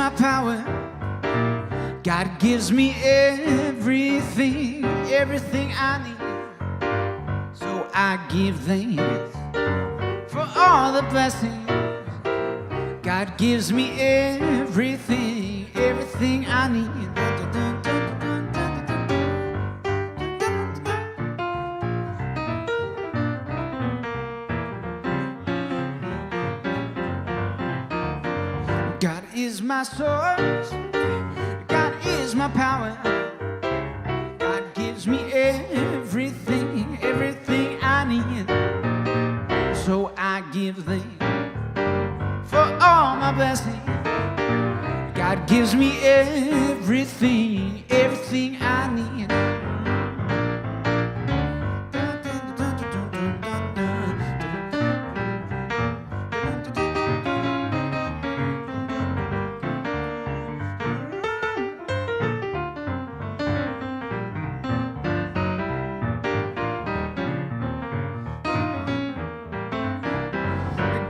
my power. God gives me everything, everything I need. So I give thanks for all the blessings. God gives me everything, everything I need. God is my source. God is my power. God gives me everything, everything I need. So I give thanks for all my blessings. God gives me everything, everything I need.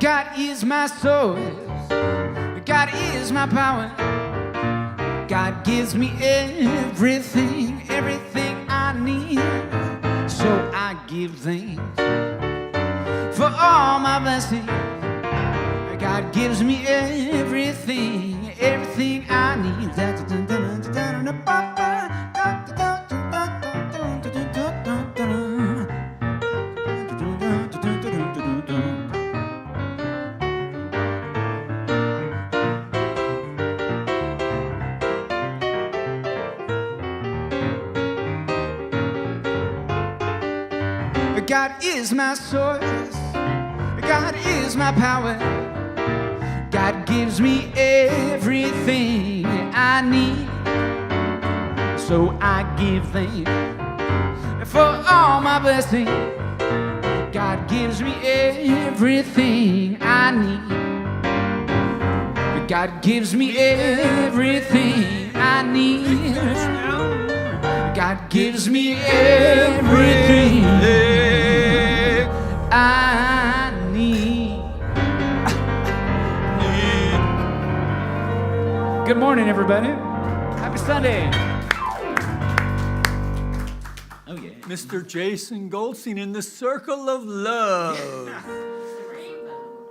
God is my source. God is my power. God gives me everything, everything I need. So I give thanks for all my blessings. God gives me everything, everything I need. God is my source. God is my power. God gives me everything I need. So I give thanks for all my blessings. God gives me everything I need. God gives me everything I need. God gives me everything I need. Good morning, everybody. Happy Sunday. Oh, yeah. Mr. Jason Goldstein in the circle of love.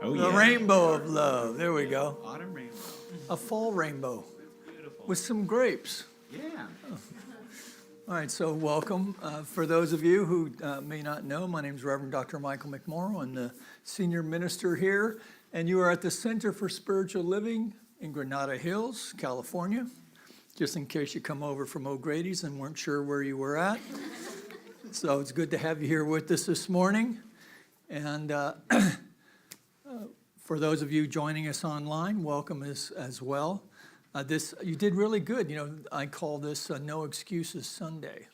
Oh, The rainbow of love. There we go. Autumn rainbow. A fall rainbow. Beautiful. With some grapes. Yeah. All right, so welcome. For those of you who may not know, my name is Reverend Dr. Michael McMorrow. I'm the senior minister here, and you are at the Center for Spiritual Living in Granada Hills, California, just in case you come over from O'Grady's and weren't sure where you were at. So it's good to have you here with us this morning. And for those of you joining us online, welcome as well. You did really good. You know, I call this No Excuses Sunday,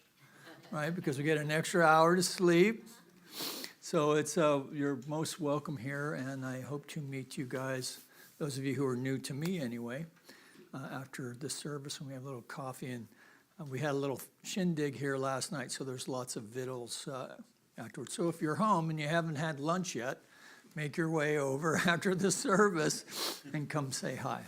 right? Because we get an extra hour to sleep. So it's you're most welcome here, and I hope to meet you guys, those of you who are new to me anyway, after the service when we have a little coffee. And we had a little shindig here last night, so there's lots of vittles afterwards. So if you're home and you haven't had lunch yet, make your way over after the service and come say hi.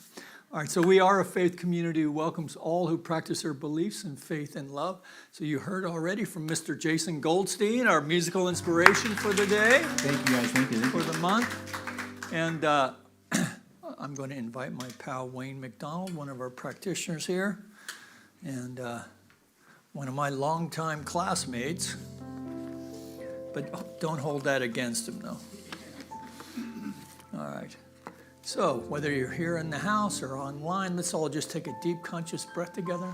All right, so we are a faith community who welcomes all who practice their beliefs in faith and love. So you heard already from Mr. Jason Goldstein, our musical inspiration for the day. Thank you, guys. Thank you. For the month. And I'm going to invite my pal Wayne McDonald, one of our practitioners here, and one of my longtime classmates. But don't hold that against him, though. All right. So, whether you're here in the house or online, let's all just take a deep, conscious breath together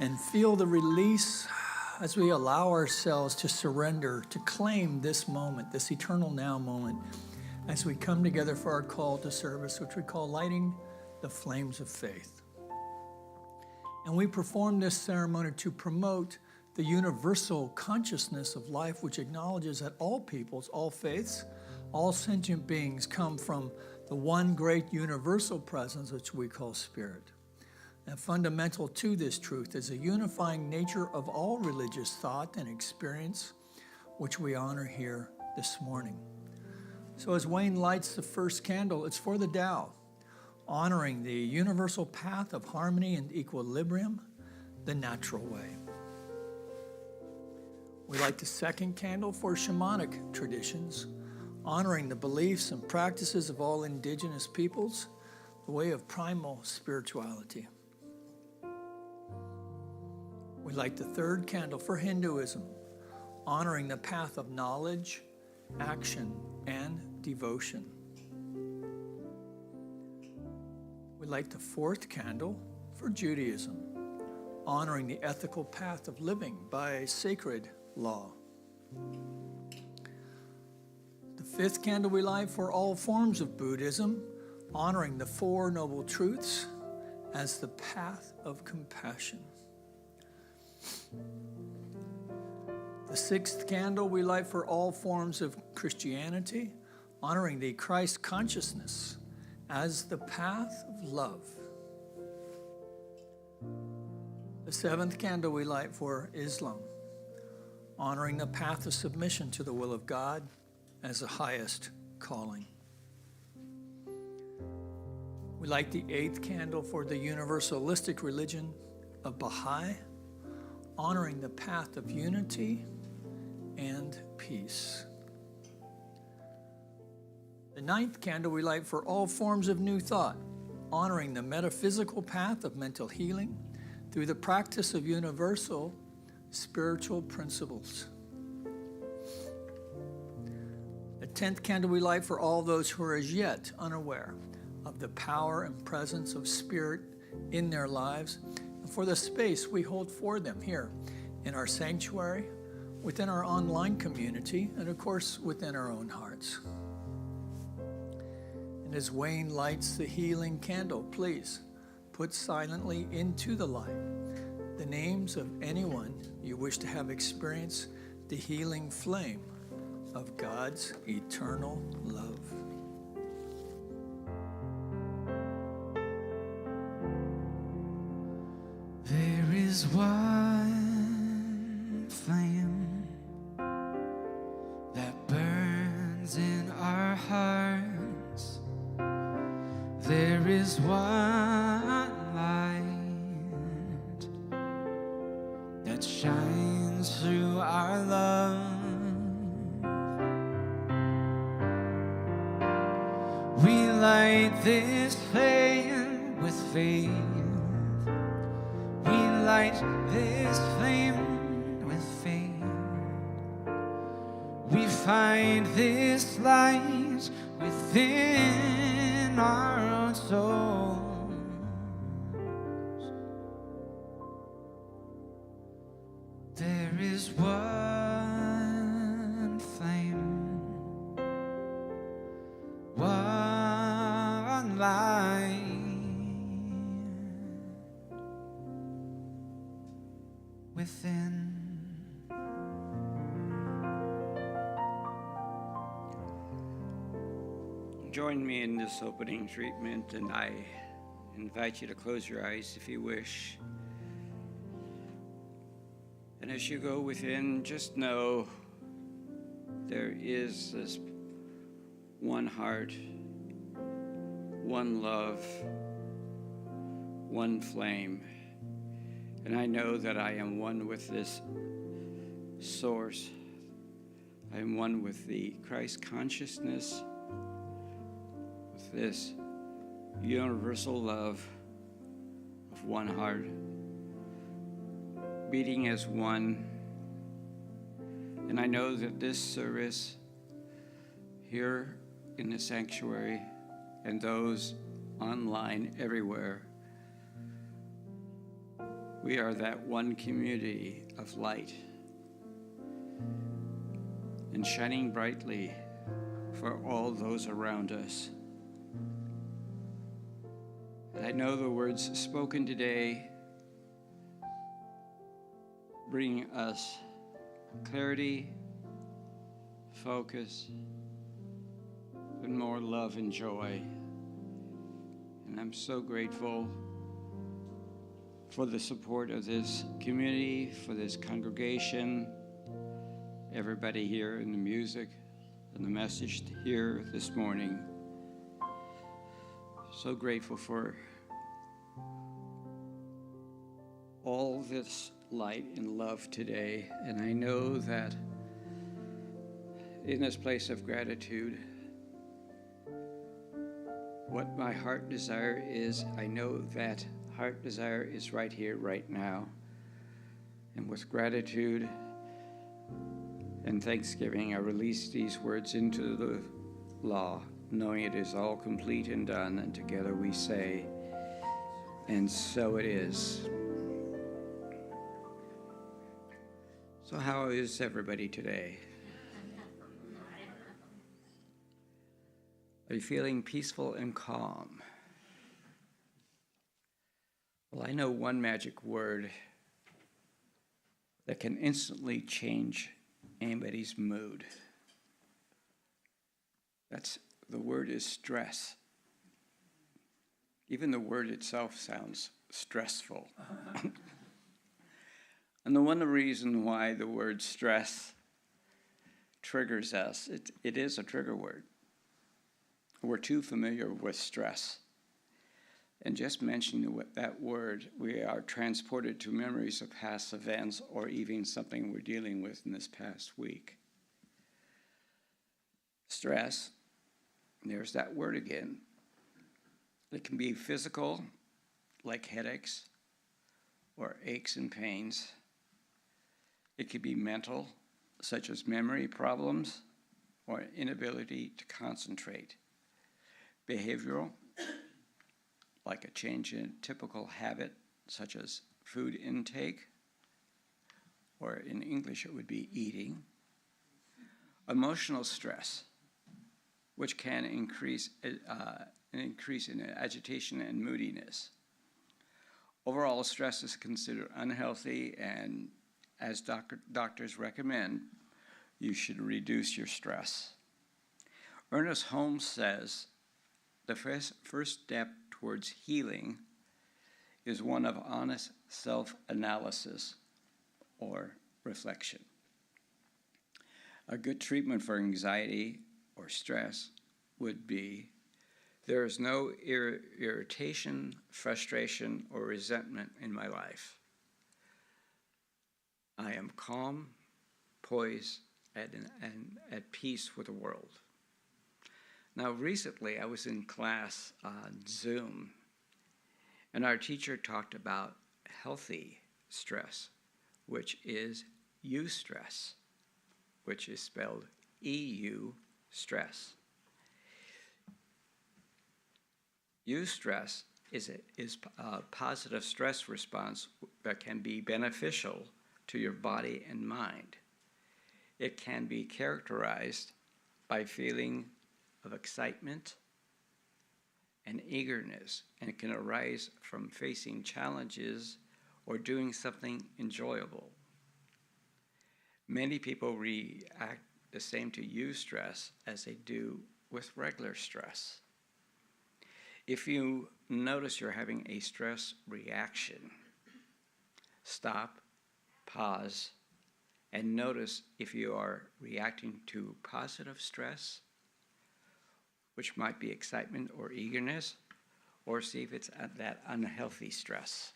and feel the release as we allow ourselves to surrender, to claim this moment, this eternal now moment, as we come together for our call to service, which we call lighting the flames of faith. And we perform this ceremony to promote the universal consciousness of life, which acknowledges that all peoples, all faiths, all sentient beings come from the one great universal presence, which we call spirit. And fundamental to this truth is a unifying nature of all religious thought and experience, which we honor here this morning. So as Wayne lights the first candle, it's for the Tao, honoring the universal path of harmony and equilibrium, the natural way. We light the second candle for shamanic traditions, honoring the beliefs and practices of all indigenous peoples, the way of primal spirituality. We light the third candle for Hinduism, honoring the path of knowledge, action, and devotion. We light the fourth candle for Judaism, honoring the ethical path of living by sacred law. The fifth candle we light for all forms of Buddhism, honoring the Four Noble Truths as the path of compassion. The sixth candle we light for all forms of Christianity, honoring the Christ consciousness as the path of love. The seventh candle we light for Islam, honoring the path of submission to the will of God as the highest calling. We light the eighth candle for the universalistic religion of Baha'i, honoring the path of unity and peace. The ninth candle we light for all forms of New Thought, honoring the metaphysical path of mental healing through the practice of universal spiritual principles. The 10th candle we light for all those who are as yet unaware of the power and presence of Spirit in their lives, and for the space we hold for them here in our sanctuary, within our online community, and of course within our own hearts. And as Wayne lights the healing candle, please put silently into the light the names of anyone you wish to have experience the healing flame of God's eternal love. There is one flame that burns in our hearts. There is one light that shines through our love. We light this flame with faith. We light this flame with faith. We find this light within our own souls. There is one flame, one light within. Join me in this opening treatment, and I invite you to close your eyes if you wish. And as you go within, just know there is this one heart, one love, one flame. And I know that I am one with this source. I am one with the Christ consciousness, with this universal love of one heart, beating as one. And I know that this service here in the sanctuary and those online everywhere, we are that one community of light and shining brightly for all those around us. And I know the words spoken today bring us clarity, focus, and more love and joy. And I'm so grateful for the support of this community, for this congregation, everybody here, and the music and the message here this morning. So grateful for all this light and love today. And I know that in this place of gratitude, what my heart desire is, I know that heart desire is right here, right now. And with gratitude and thanksgiving, I release these words into the law, knowing it is all complete and done. And together we say, and so it is. So how is everybody today? Are you feeling peaceful and calm? Well, I know one magic word that can instantly change anybody's mood. The word is stress. Even the word itself sounds stressful. And the one reason why the word stress triggers us, it is a trigger word. We're too familiar with stress. And just mentioning that word, we are transported to memories of past events or even something we're dealing with in this past week. Stress, there's that word again. It can be physical, like headaches or aches and pains. It could be mental, such as memory problems or inability to concentrate. Behavioral, like a change in typical habit, such as food intake, or in English it would be eating. Emotional stress, which can increase in agitation and moodiness. Overall, stress is considered unhealthy, and as doctors recommend, you should reduce your stress. Ernest Holmes says, the first step towards healing is one of honest self-analysis or reflection. A good treatment for anxiety or stress would be, there is no irritation, frustration, or resentment in my life. I am calm, poised, and at peace with the world. Now, recently, I was in class on Zoom, and our teacher talked about healthy stress, which is eustress, which is spelled EU stress. Eustress is a positive stress response that can be beneficial to your body and mind. It can be characterized by feeling of excitement and eagerness, and it can arise from facing challenges or doing something enjoyable. Many people react the same to eustress as they do with regular stress. If you notice you're having a stress reaction, stop, pause, and notice if you are reacting to positive stress, which might be excitement or eagerness, or see if it's that unhealthy stress.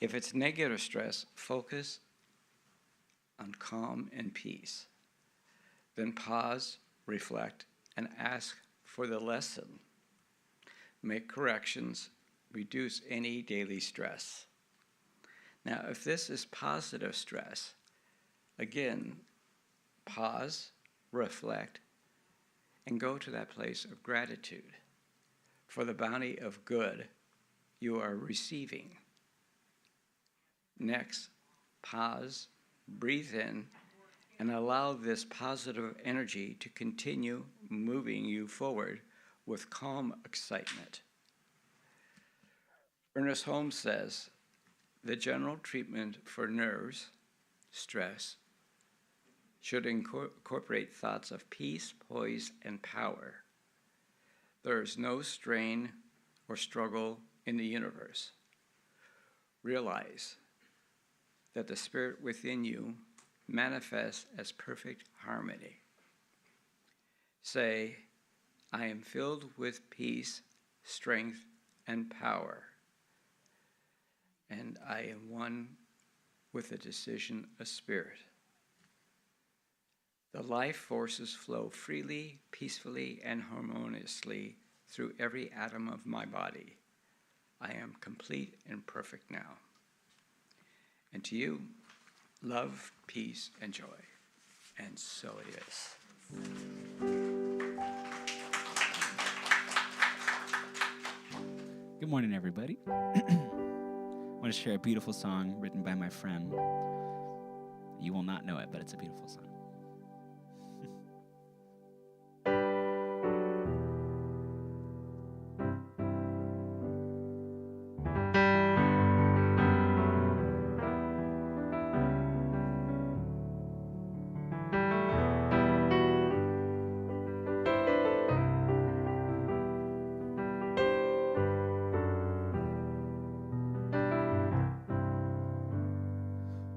If it's negative stress, focus on calm and peace. Then pause, reflect, and ask for the lesson. Make corrections, reduce any daily stress. Now, if this is positive stress, again, pause, reflect, and go to that place of gratitude for the bounty of good you are receiving. Next, pause, breathe in, and allow this positive energy to continue moving you forward with calm excitement. Ernest Holmes says, the general treatment for nerves, stress, should incorporate thoughts of peace, poise, and power. There is no strain or struggle in the universe. Realize that the spirit within you manifests as perfect harmony. Say, I am filled with peace, strength, and power. And I am one with the decision of spirit. The life forces flow freely, peacefully, and harmoniously through every atom of my body. I am complete and perfect now. And to you, love, peace, and joy. And so it is. Good morning, everybody. I want to share a beautiful song written by my friend. You will not know it, but it's a beautiful song.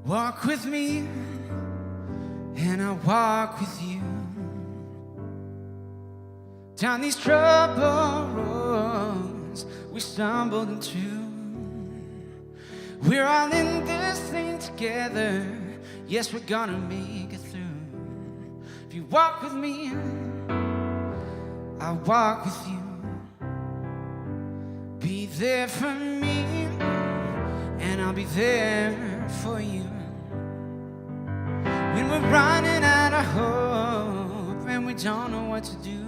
Walk with me, and I'll walk with you down these troubled roads we stumbled into. We're all in this thing together. Yes, we're gonna make it through. If you walk with me, I'll walk with you. Be there for me, and I'll be there for you. When we're running out of hope and we don't know what to do,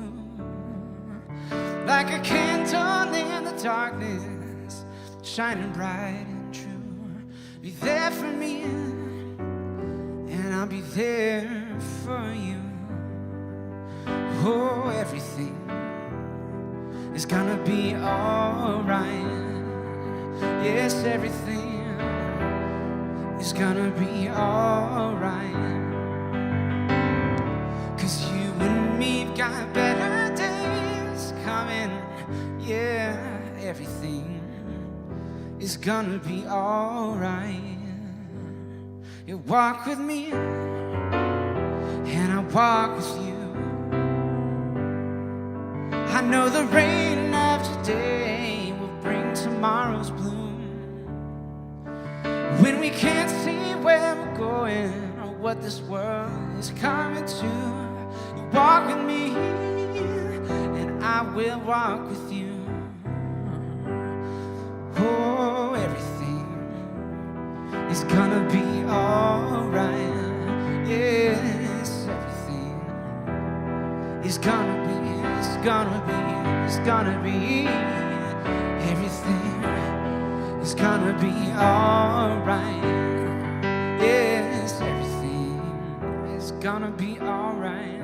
like a candle in the darkness, shining bright and true. Be there for me, and I'll be there for you. Oh, everything is gonna be alright. Yes, everything is gonna be alright. 'Cause you and me've got better days coming. Yeah, everything is gonna be alright. You walk with me, and I walk with you. I know the rain of today will bring tomorrow's bloom. When we can't see where we're going or what this world is coming to, you walk with me, and I will walk with you. Oh, everything is gonna be alright. Yes, everything is gonna be, it's gonna be, it's gonna be. Everything is gonna be alright. Yes, everything is gonna be alright.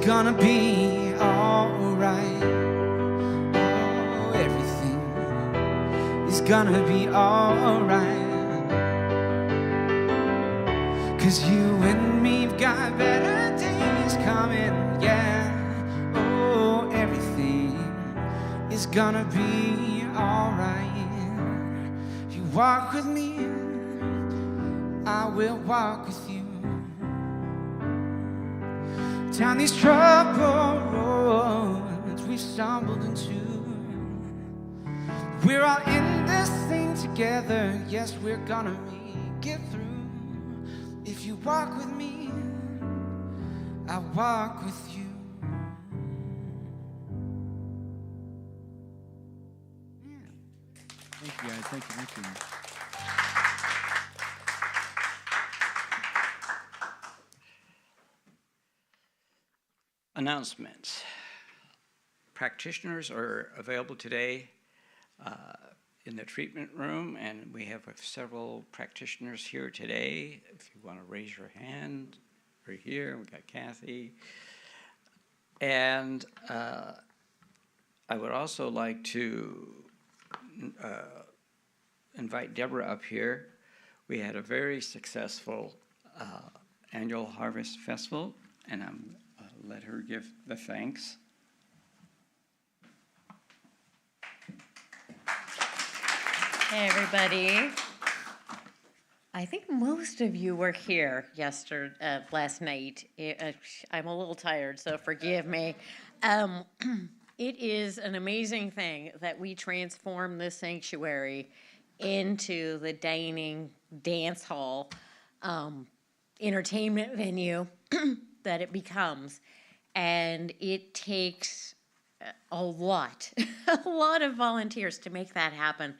Gonna be alright. Oh, everything is gonna be alright. 'Cause you and me've got better days coming. Yeah. Oh, everything is gonna be alright. If you walk with me, I will walk with you. Down these troubled roads we've stumbled into. We're all in this thing together. Yes, we're gonna make it through. If you walk with me, I walk with you. Thank you, guys. Thank you. Announcements. Practitioners are available today in the treatment room, and we have several practitioners here today. If you want to raise your hand, we're here. We've got Kathy. And I would also like to invite Deborah up here. We had a very successful annual Harvest Festival, and I'm let her give the thanks. Hey, everybody. I think most of you were here last night. I'm a little tired, so forgive me. It is an amazing thing that we transform this sanctuary into the dining dance hall entertainment venue that it becomes. And it takes a lot, a lot of volunteers to make that happen.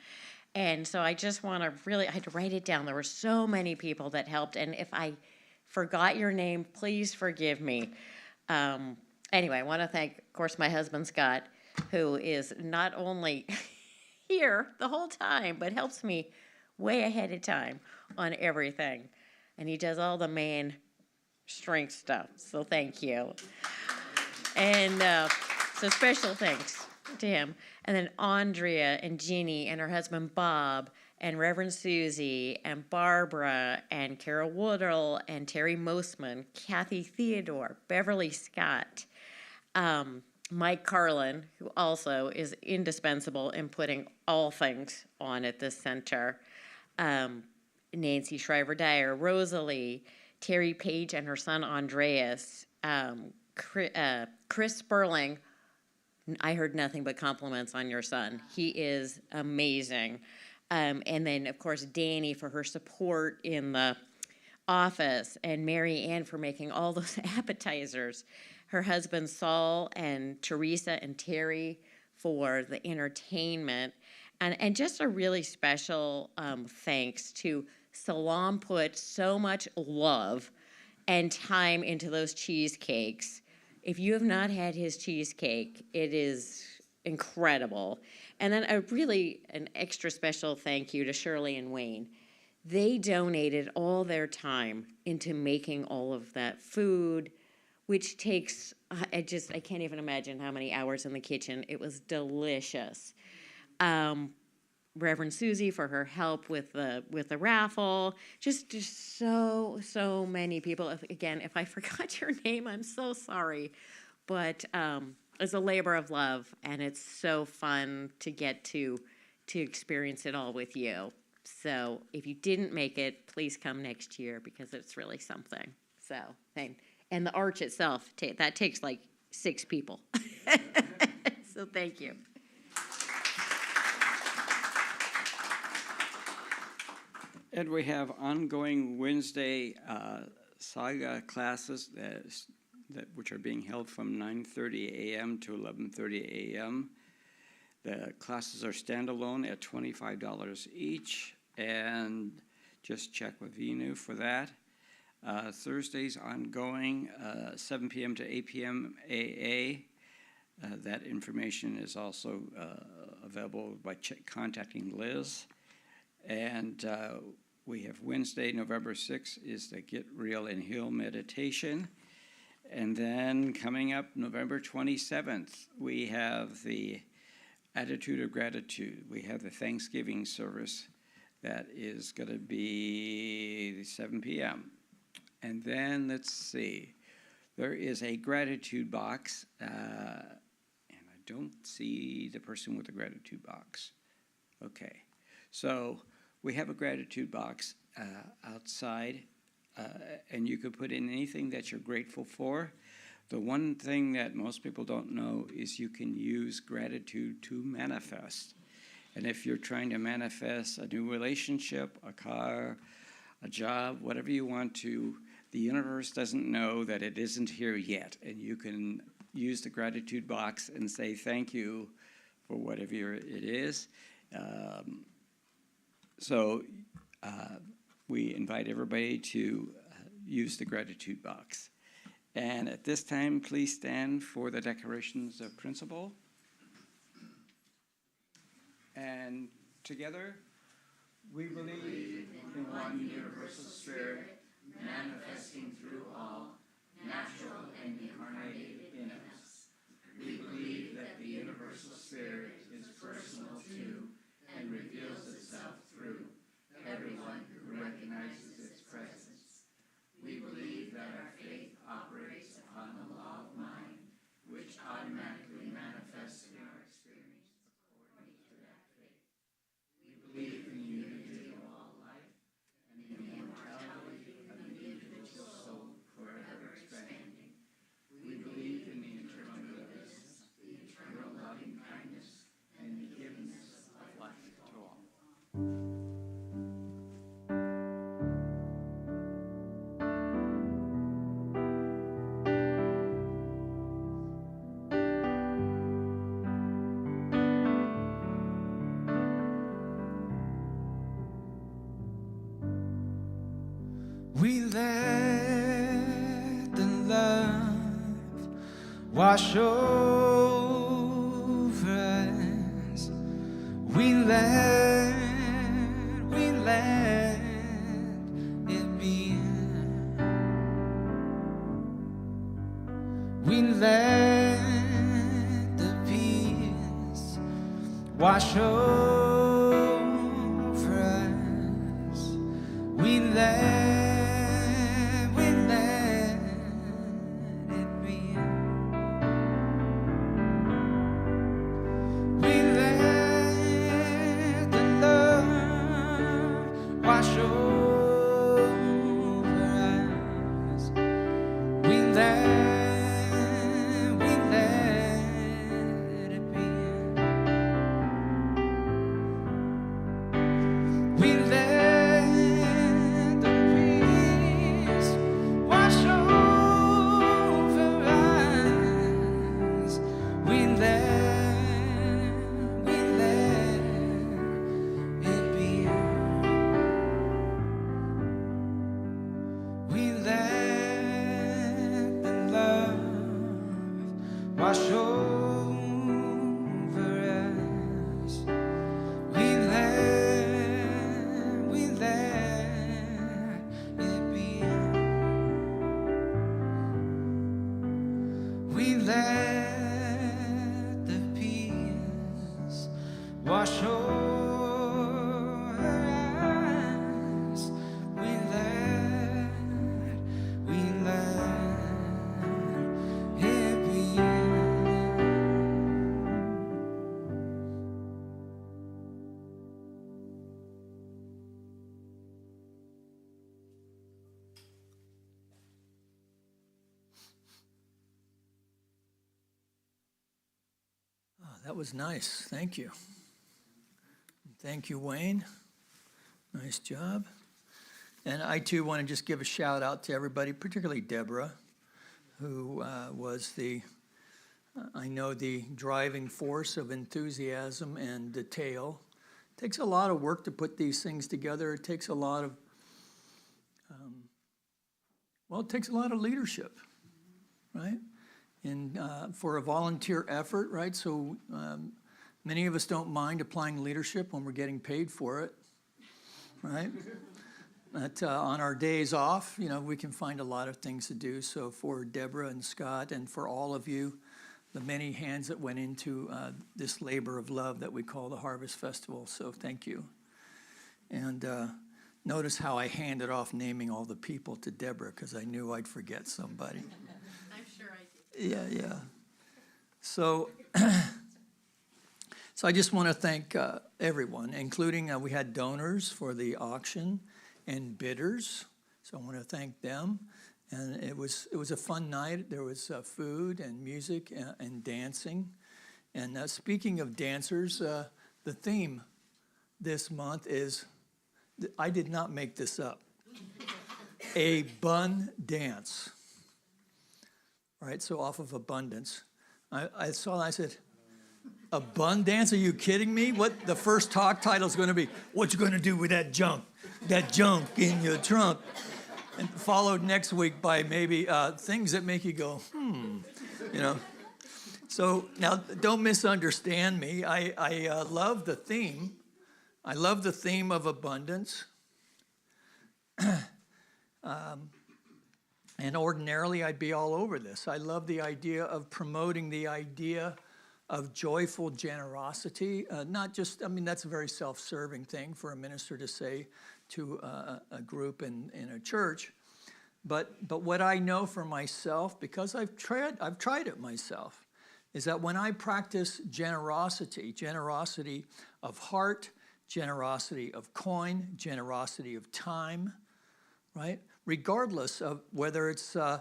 And so I just want to I had to write it down. There were so many people that helped. And if I forgot your name, please forgive me. Anyway, I want to thank, of course, my husband, Scott, who is not only here the whole time, but helps me way ahead of time on everything. And he does all the main strength stuff. So thank you. And so special thanks to him. And then Andrea and Jeannie and her husband Bob and Reverend Susie and Barbara and Carol Woodall and Terry Mosman, Kathy Theodore, Beverly Scott, Mike Carlin, who also is indispensable in putting all things on at this center, Nancy Shriver-Dyer, Rosalie, Terry Page and her son Andreas, Chris Sperling. I heard nothing but compliments on your son. He is amazing. And then, of course, Danny for her support in the office, and Mary Ann for making all those appetizers. Her husband Saul and Teresa and Terry for the entertainment. And just a really special thanks to Salam, put so much love and time into those cheesecakes. If you have not had his cheesecake, it is incredible. And then an extra special thank you to Shirley and Wayne. They donated all their time into making all of that food, which takes, I can't even imagine how many hours in the kitchen. It was delicious. Reverend Susie for her help with the raffle. Just so many people. If I forgot your name, I'm so sorry. But it's a labor of love, and it's so fun to get to experience it all with you. So if you didn't make it, please come next year because it's really something. So and the arch itself that takes like 6 people. So thank you. And we have ongoing Wednesday saga classes which are being held from 9:30 a.m. to 11:30 a.m. The classes are standalone at $25 each, and just check with Venu for that. Thursdays ongoing, 7 p.m. to 8 p.m. AA. That information is also available by contacting Liz. And we have Wednesday, November 6th, is the Get Real and Heal meditation. And then coming up November 27th, we have the Attitude of Gratitude. We have the Thanksgiving service that is going to be 7 p.m. And then, let's see, there is a gratitude box, and I don't see the person with the gratitude box. Okay, so we have a gratitude box outside, and you could put in anything that you're grateful for. The one thing that most people don't know is you can use gratitude to manifest. And if you're trying to manifest a new relationship, a car, a job, whatever you want to, the universe doesn't know that it isn't here yet. And you can use the gratitude box and say thank you for whatever it is. So we invite everybody to use the gratitude box. And at this time, please stand for the declarations of principle. And together, we believe in one universal spirit, manifesting through all, natural and incarnated in us. We believe that the universal We let the love wash over us. We let it be. We let the peace wash over us. We let it be. We let the love wash over us. We let it be. We let the peace wash over us. We let it be. We let the love wash over us. We let it be. We let the peace wash over us. We let it be. That was nice. Thank you. Thank you, Wayne. Nice job. And I, too, want to just give a shout out to everybody, particularly Deborah, who was the driving force of enthusiasm and detail. It takes a lot of work to put these things together. It takes a lot of, it takes a lot of leadership, right? And for a volunteer effort, right? So many of us don't mind applying leadership when we're getting paid for it, right? But on our days off, we can find a lot of things to do. So for Deborah and Scott and for all of you, the many hands that went into this labor of love that we call the Harvest Festival. So thank you. And notice how I handed off naming all the people to Deborah because I knew I'd forget somebody. I'm sure I did. Yeah. So, so I just want to thank everyone, including we had donors for the auction and bidders. So I want to thank them. And it was a fun night. There was food and music and dancing. And speaking of dancers, the theme this month is, I did not make this up, a bun dance. All right, so off of abundance. I saw that, I said, a bun dance? Are you kidding me? What the first talk title is going to be, what you going to do with that junk in your trunk? And followed next week by maybe things that make you go, So now, don't misunderstand me. I love the theme. I love the theme of abundance. And ordinarily, I'd be all over this. I love the idea of promoting the idea of joyful generosity. Not just, I mean, that's a very self-serving thing for a minister to say to a group in a church. But what I know for myself, because I've tried it myself, is that when I practice generosity of heart, generosity of coin, generosity of time, right? Regardless of whether it's the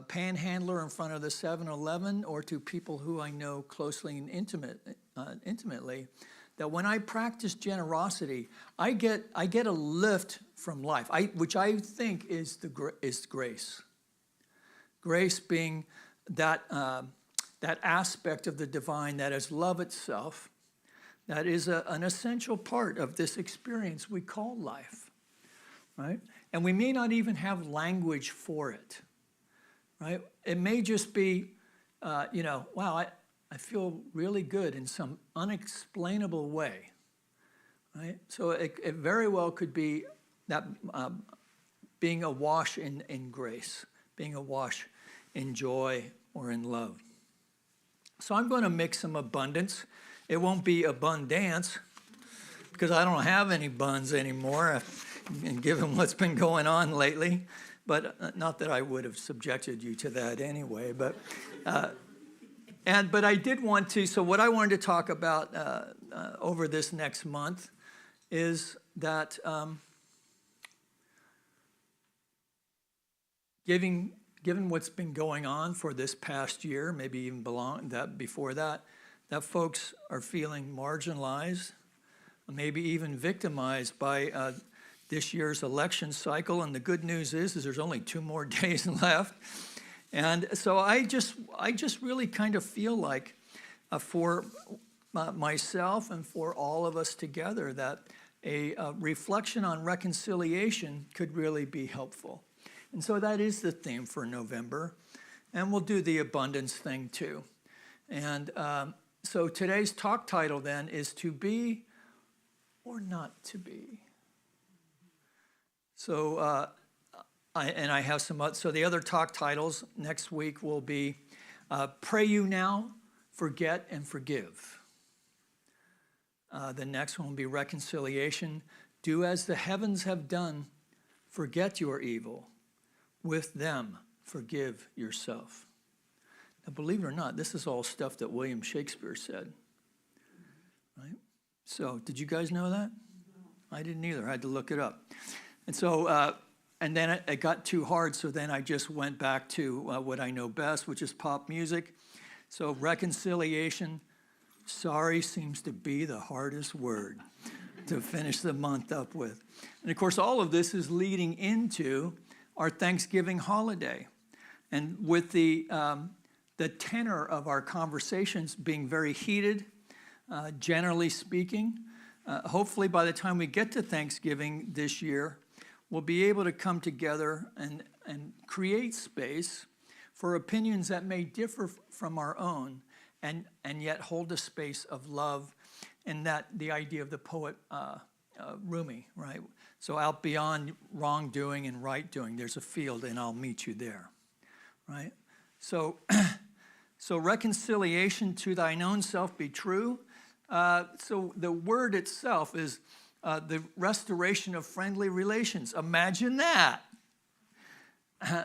panhandler in front of the 7-Eleven or to people who I know closely and intimately, that when I practice generosity, I get a lift from life, which I think is grace. Grace being that aspect of the divine that is love itself, that is an essential part of this experience we call life, right? And we may not even have language for it, right? It may just be, wow, I feel really good in some unexplainable way, right? So it very well could be that being awash in grace, being awash in joy or in love. So I'm going to mix some abundance. It won't be abundance because I don't have any buns anymore, and given what's been going on lately. But not that I would have subjected you to that anyway. But I did want to. So what I wanted to talk about over this next month is that given what's been going on for this past year, maybe even before that folks are feeling marginalized, maybe even victimized by this year's election cycle. And the good news is there's only 2 more days left. And so I just really kind of feel like for myself and for all of us together that a reflection on reconciliation could really be helpful. And so that is the theme for November. And we'll do the abundance thing too. And so today's talk title then is To Be or Not to Be. So I have some, so the other talk titles next week will be Pray You Now, Forget and Forgive. The next one will be Reconciliation. Do as the heavens have done, forget your evil. With them, forgive yourself. Now, believe it or not, this is all stuff that William Shakespeare said, right? So, did you guys know that? No. I didn't either. I had to look it up. And so, and then it got too hard, so then I just went back to what I know best, which is pop music. So, reconciliation, sorry seems to be the hardest word to finish the month up with. And of course, all of this is leading into our Thanksgiving holiday. And with the tenor of our conversations being very heated, generally speaking, hopefully by the time we get to Thanksgiving this year, we'll be able to come together and create space for opinions that may differ from our own and yet hold a space of love, and that the idea of the poet Rumi, right? So out beyond wrongdoing and right doing, there's a field, and I'll meet you there, right? So, so reconciliation, to thine own self be true. So the word itself is the restoration of friendly relations. Imagine that.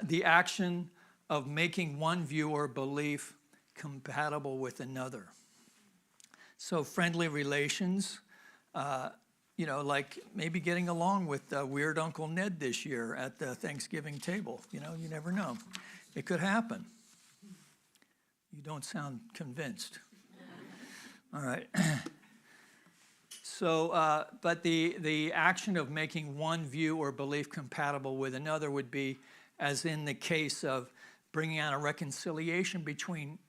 The action of making one view or belief compatible with another. So friendly relations, like maybe getting along with weird Uncle Ned this year at the Thanksgiving table. You never know. It could happen. You don't sound convinced. All right. So, but the action of making one view or belief compatible with another would be, as in the case of bringing out a reconciliation between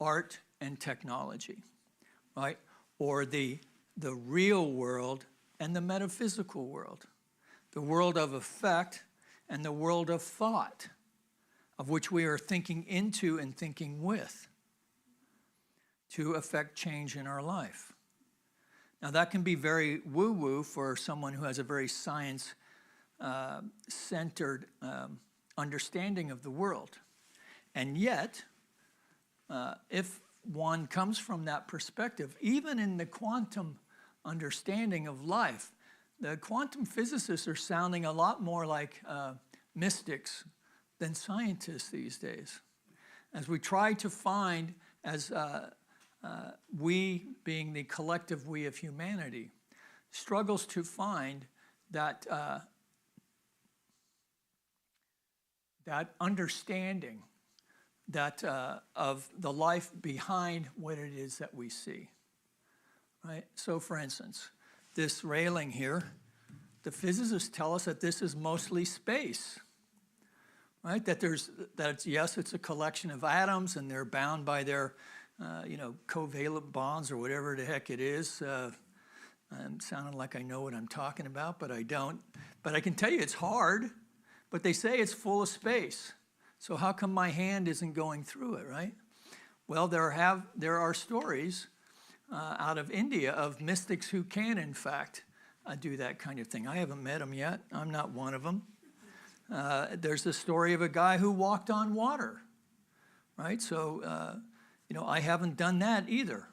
art and technology, right? Or the real world and the metaphysical world, the world of effect and the world of thought, of which we are thinking into and thinking with to affect change in our life. Now that can be very woo-woo for someone who has a very science-centered understanding of the world. And yet, if one comes from that perspective, even in the quantum understanding of life, the quantum physicists are sounding a lot more like mystics than scientists these days. As we try to find, as we, being the collective we of humanity, struggles to find that that understanding that of the life behind what it is that we see, right? So, for instance, this railing here, the physicists tell us that this is mostly space, right? Yes, it's a collection of atoms, and they're bound by their, covalent bonds or whatever the heck it is. I'm sounding like I know what I'm talking about, but I don't. But I can tell you it's hard, but they say it's full of space. So how come my hand isn't going through it, right? Well, there are stories out of India of mystics who can, in fact, do that kind of thing. I haven't met them yet. I'm not one of them. There's the story of a guy who walked on water, right? So, I haven't done that either.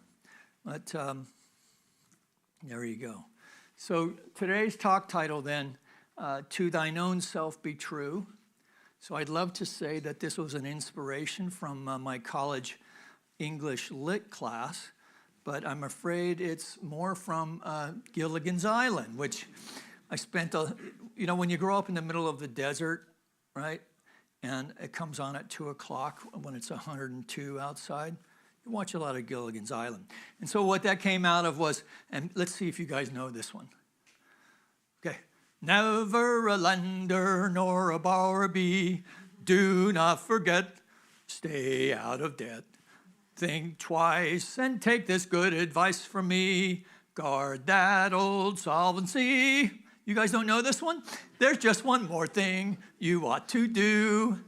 But there you go. So today's talk title then, To Thine Own Self Be True. So I'd love to say that this was an inspiration from my college English lit class, but I'm afraid it's more from Gilligan's Island, which I spent, when you grow up in the middle of the desert, right, and it comes on at 2 o'clock when it's 102 outside, you watch a lot of Gilligan's Island. And so what that came out of was, and let's see if you guys know this one. Okay. Never a lender nor a borrower be. Do not forget, stay out of debt. Think twice and take this good advice from me. Guard that old solvency. You guys don't know this one? There's just one more thing you ought to do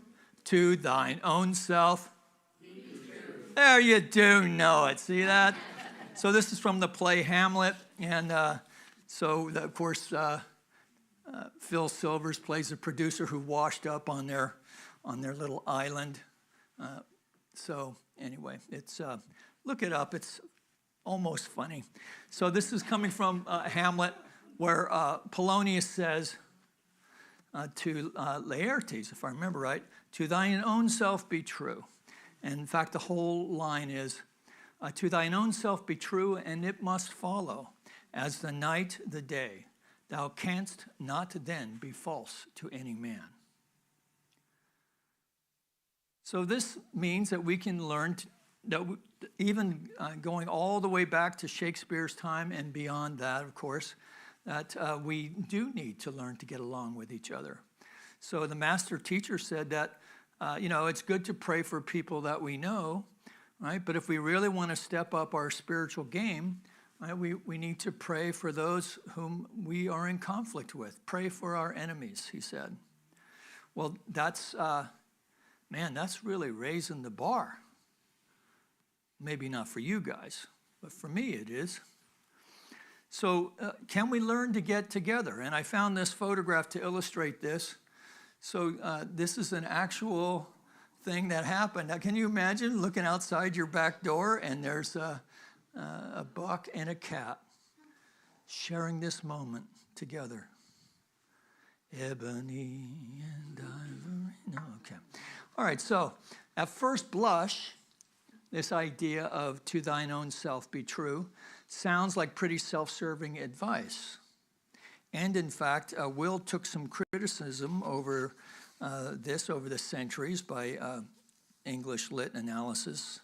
to thine own self. There, you do know it. See that? So this is from the play Hamlet. And of course, Phil Silvers plays the producer who washed up on their little island. So anyway, it's look it up. It's almost funny. So this is coming from Hamlet, where Polonius says to Laertes, if I remember right, to thine own self be true. And in fact, the whole line is, to thine own self be true, and it must follow, as the night the day. Thou canst not then be false to any man. So this means that we can learn even going all the way back to Shakespeare's time and beyond that, of course, that we do need to learn to get along with each other. So the master teacher said that, it's good to pray for people that we know, right? But if we really want to step up our spiritual game, right, we need to pray for those whom we are in conflict with. Pray for our enemies, he said. Well, that's really raising the bar. Maybe not for you guys, but for me it is. So can we learn to get together? And I found this photograph to illustrate this. So this is an actual thing that happened. Now, can you imagine looking outside your back door and there's a buck and a cat sharing this moment together? Ebony and ivory. No, okay. All right, so at first blush, this idea of to thine own self be true sounds like pretty self-serving advice. And in fact, Will took some criticism over this over the centuries by English lit analysis,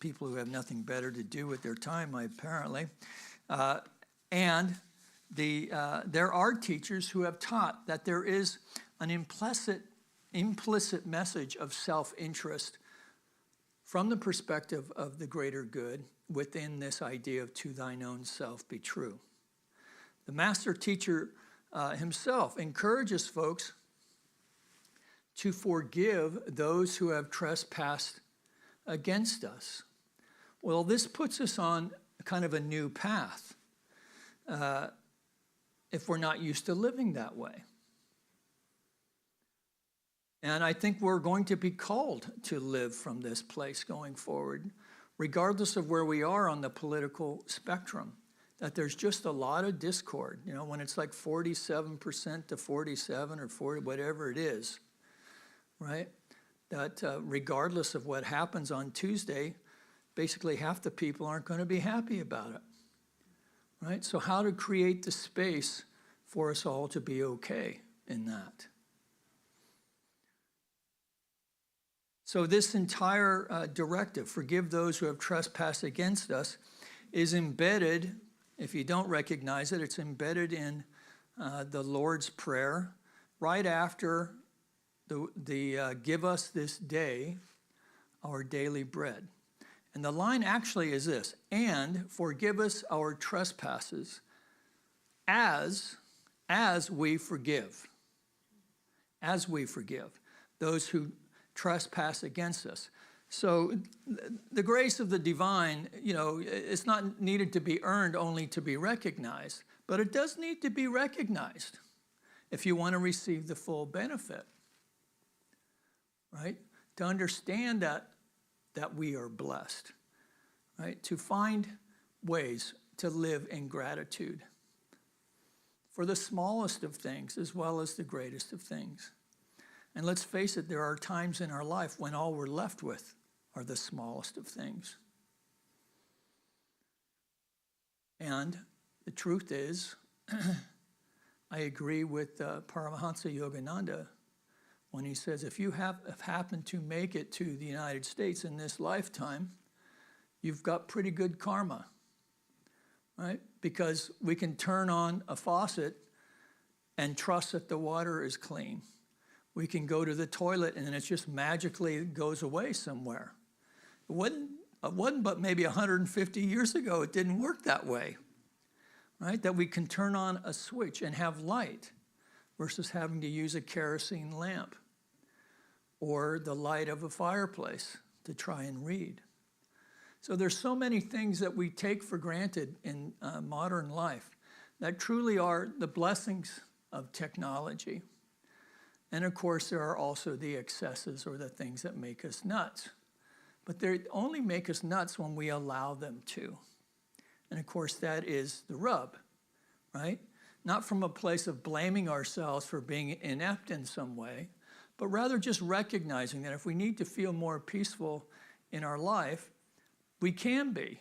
people who have nothing better to do with their time, apparently. And there are teachers who have taught that there is an implicit message of self-interest from the perspective of the greater good within this idea of to thine own self be true. The master teacher himself encourages folks to forgive those who have trespassed against us. Well, this puts us on kind of a new path if we're not used to living that way. And I think we're going to be called to live from this place going forward, regardless of where we are on the political spectrum, that there's just a lot of discord. You know, when it's like 47% to 47 or 40, whatever it is, right? That regardless of what happens on Tuesday, basically half the people aren't going to be happy about it, right? So how to create the space for us all to be okay in that? So this entire directive, forgive those who have trespassed against us, is embedded, if you don't recognize it, it's embedded in the Lord's Prayer right after the give us this day our daily bread. And the line actually is this: and forgive us our trespasses as we forgive. As we forgive those who trespass against us. So the grace of the divine, you know, it's not needed to be earned, only to be recognized, but it does need to be recognized if you want to receive the full benefit, right? To understand that we are blessed, right? To find ways to live in gratitude for the smallest of things as well as the greatest of things. And let's face it, there are times in our life when all we're left with are the smallest of things. And the truth is, I agree with Paramahansa Yogananda when he says, if you have happened to make it to the United States in this lifetime, you've got pretty good karma, right? Because we can turn on a faucet and trust that the water is clean. We can go to the toilet and it just magically goes away somewhere. It wasn't but maybe 150 years ago it didn't work that way, right? That we can turn on a switch and have light versus having to use a kerosene lamp or the light of a fireplace to try and read. So there's so many things that we take for granted in modern life that truly are the blessings of technology. And of course, there are also the excesses or the things that make us nuts. But they only make us nuts when we allow them to. And of course, that is the rub, right? Not from a place of blaming ourselves for being inept in some way, but rather just recognizing that if we need to feel more peaceful in our life, we can be,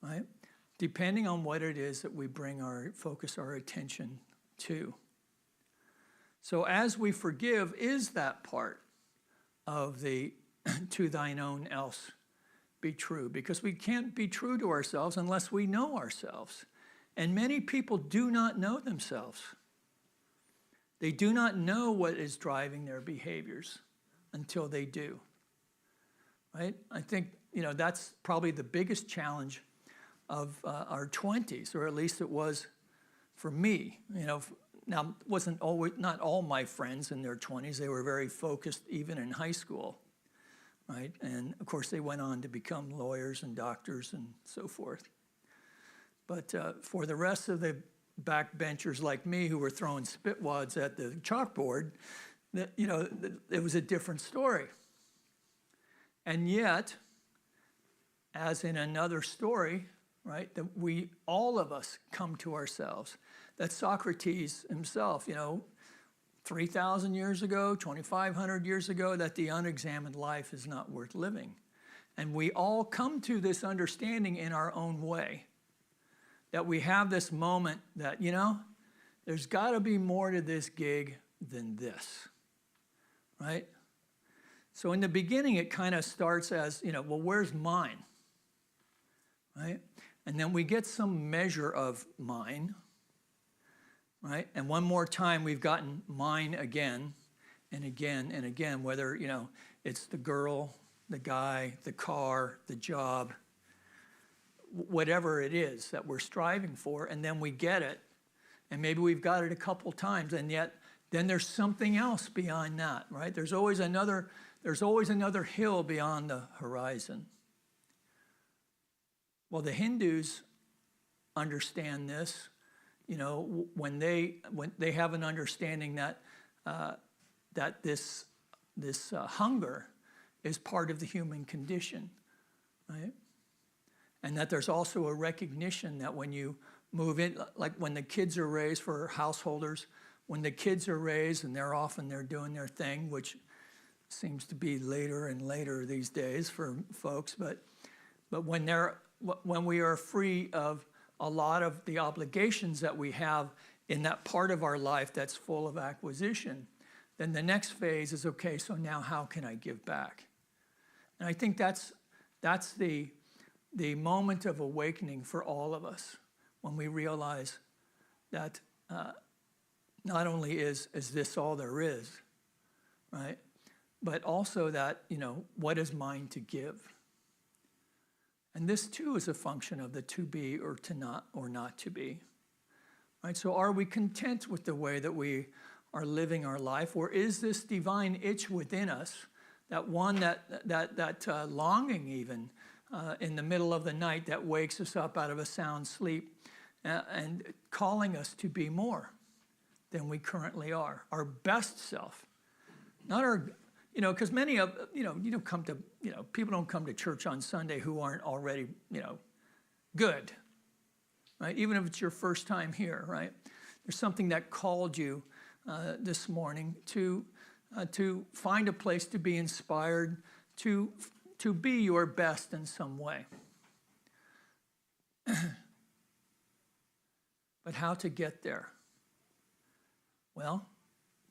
right? Depending on what it is that we focus our attention to. So as we forgive is that part of the to thine own else be true, because we can't be true to ourselves unless we know ourselves. And many people do not know themselves. They do not know what is driving their behaviors until they do, right? I think, you know, that's probably the biggest challenge of our 20s, or at least it was for me, you know. Now, not all my friends in their 20s. They were very focused even in high school, right? And of course, they went on to become lawyers and doctors and so forth. But for the rest of the backbenchers like me who were throwing spitwads at the chalkboard, you know, it was a different story. And yet, as in another story, right, that all of us come to ourselves. That Socrates himself, you know, 3,000 years ago, 2,500 years ago, that the unexamined life is not worth living. And we all come to this understanding in our own way. That we have this moment that, you know, there's got to be more to this gig than this, right? So in the beginning, it kind of starts as, you know, well, where's mine, right? And then we get some measure of mine, right? And one more time, we've gotten mine again and again and again, whether, you know, it's the girl, the guy, the car, the job, whatever it is that we're striving for, and then we get it, and maybe we've got it a couple times, and yet then there's something else beyond that, right? There's always another hill beyond the horizon. Well, the Hindus understand this, you know, when they have an understanding that this hunger is part of the human condition, right? And that there's also a recognition that when you move in, like when the kids are raised for householders, when the kids are raised and they're doing their thing, which seems to be later and later these days for folks, but when we are free of a lot of the obligations that we have in that part of our life that's full of acquisition, then the next phase is, okay, so now how can I give back? And I think that's the moment of awakening for all of us, when we realize that not only is this all there is, right? But also that, what is mine to give? And this too is a function of the to be or to not or not to be, right? So are we content with the way that we are living our life, or is this divine itch within us, that one that longing even in the middle of the night that wakes us up out of a sound sleep and calling us to be more than we currently are, our best self, not our, because many of, people don't come to church on Sunday who aren't already, good, right? Even if it's your first time here, right? There's something that called you this morning to find a place to be inspired, to be your best in some way. But how to get there? Well,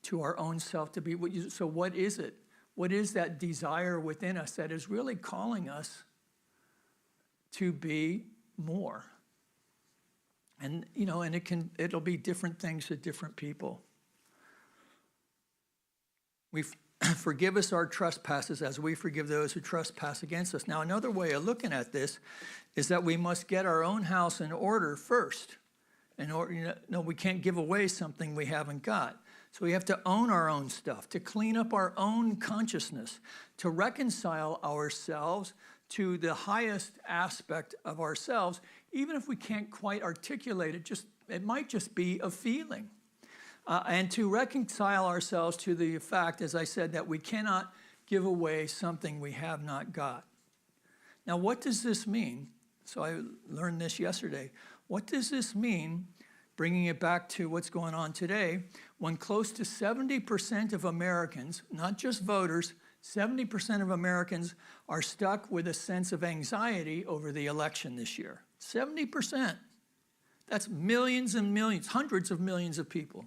to our own self to be. So what is it? What is that desire within us that is really calling us to be more? And it'll be different things to different people. Forgive us our trespasses as we forgive those who trespass against us. Now, another way of looking at this is that we must get our own house in order first. We can't give away something we haven't got. So we have to own our own stuff, to clean up our own consciousness, to reconcile ourselves to the highest aspect of ourselves, even if we can't quite articulate it, it might just be a feeling. And to reconcile ourselves to the fact, as I said, that we cannot give away something we have not got. Now, what does this mean? So I learned this yesterday. What does this mean, bringing it back to what's going on today, when close to 70% of Americans, not just voters, 70% of Americans are stuck with a sense of anxiety over the election this year? 70%. That's millions and millions, hundreds of millions of people.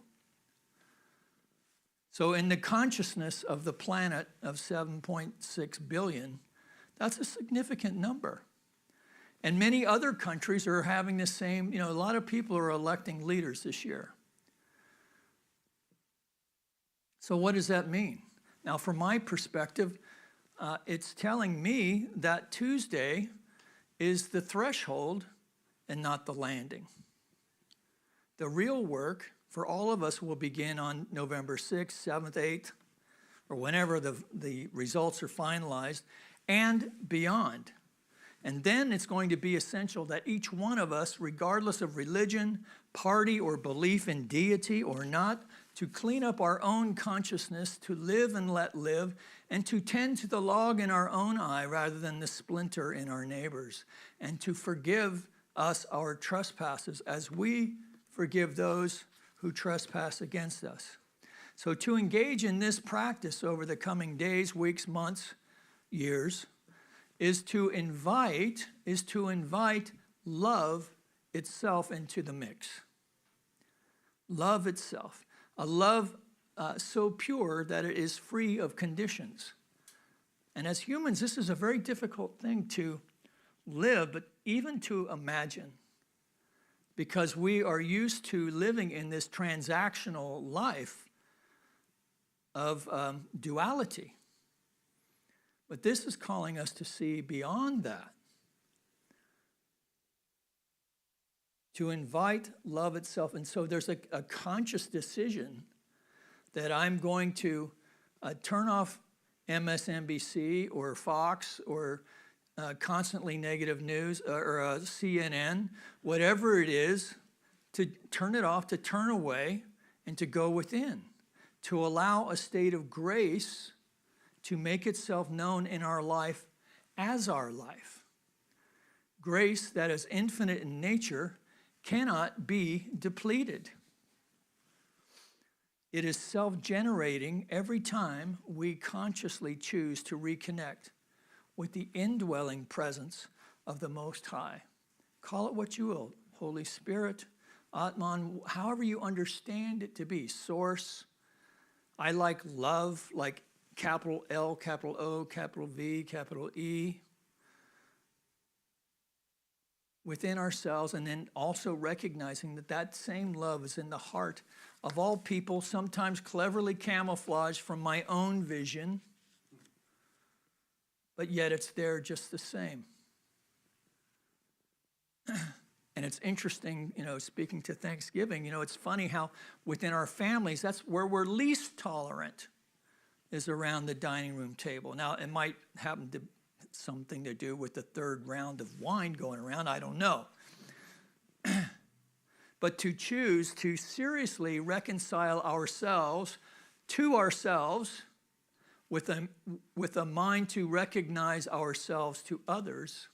So in the consciousness of the planet of 7.6 billion, that's a significant number. And many other countries are having the same, a lot of people are electing leaders this year. So what does that mean? Now, from my perspective, it's telling me that Tuesday is the threshold and not the landing. The real work for all of us will begin on November 6th, 7th, 8th, or whenever the results are finalized, and beyond. And then it's going to be essential that each one of us, regardless of religion, party, or belief in deity or not, to clean up our own consciousness, to live and let live, and to tend to the log in our own eye rather than the splinter in our neighbor's, and to forgive us our trespasses as we forgive those who trespass against us. So to engage in this practice over the coming days, weeks, months, years, is to invite love itself into the mix. Love itself. A love so pure that it is free of conditions. And as humans, this is a very difficult thing to live, but even to imagine, because we are used to living in this transactional life of duality. But this is calling us to see beyond that, to invite love itself. And so there's a conscious decision that I'm going to turn off MSNBC or Fox or constantly negative news or CNN, whatever it is, to turn it off, to turn away, and to go within, to allow a state of grace to make itself known in our life as our life. Grace that is infinite in nature cannot be depleted. It is self-generating every time we consciously choose to reconnect with the indwelling presence of the Most High. Call it what you will, Holy Spirit, Atman, however you understand it to be, source. I like love, like capital L, capital O, capital V, capital E, within ourselves, and then also recognizing that that same love is in the heart of all people, sometimes cleverly camouflaged from my own vision, but yet it's there just the same. And it's interesting, speaking to Thanksgiving, it's funny how within our families, that's where we're least tolerant, is around the dining room table. Now, it might happen to something to do with the third round of wine going around, I don't know. But to choose to seriously reconcile ourselves to ourselves with a mind to recognize ourselves to others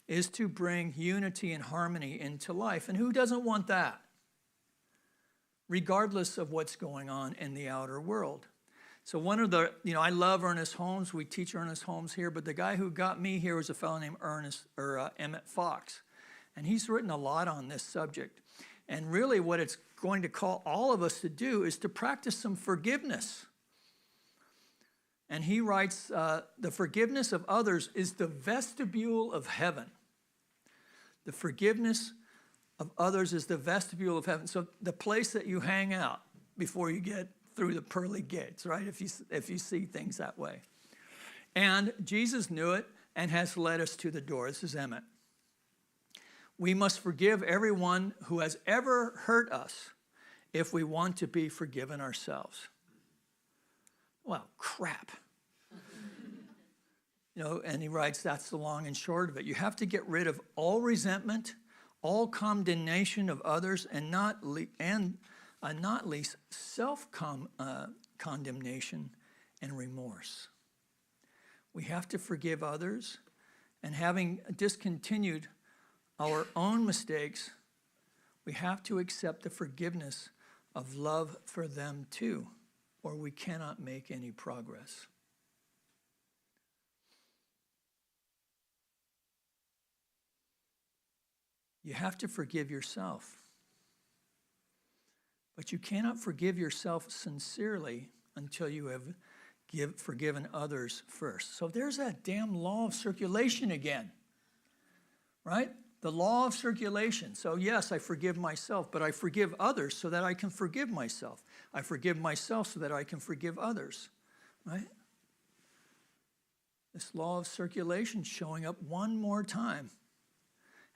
is to bring unity and harmony into life. And who doesn't want that? Regardless of what's going on in the outer world. So one of the, I love Ernest Holmes. We teach Ernest Holmes here, but the guy who got me here was a fellow named Emmett Fox. And he's written a lot on this subject. And really what it's going to call all of us to do is to practice some forgiveness. And he writes, the forgiveness of others is the vestibule of heaven. The forgiveness of others is the vestibule of heaven. So the place that you hang out before you get through the pearly gates, right? If you see things that way. And Jesus knew it and has led us to the door. This is Emmett. We must forgive everyone who has ever hurt us if we want to be forgiven ourselves. Well, crap. And he writes, that's the long and short of it. You have to get rid of all resentment, all condemnation of others, and not least self-condemnation and remorse. We have to forgive others, and having discontinued our own mistakes, we have to accept the forgiveness of love for them too, or we cannot make any progress. You have to forgive yourself. But you cannot forgive yourself sincerely until you have forgiven others first. So there's that damn law of circulation again, right? The law of circulation. So yes, I forgive myself, but I forgive others so that I can forgive myself. I forgive myself so that I can forgive others, right? This law of circulation showing up one more time.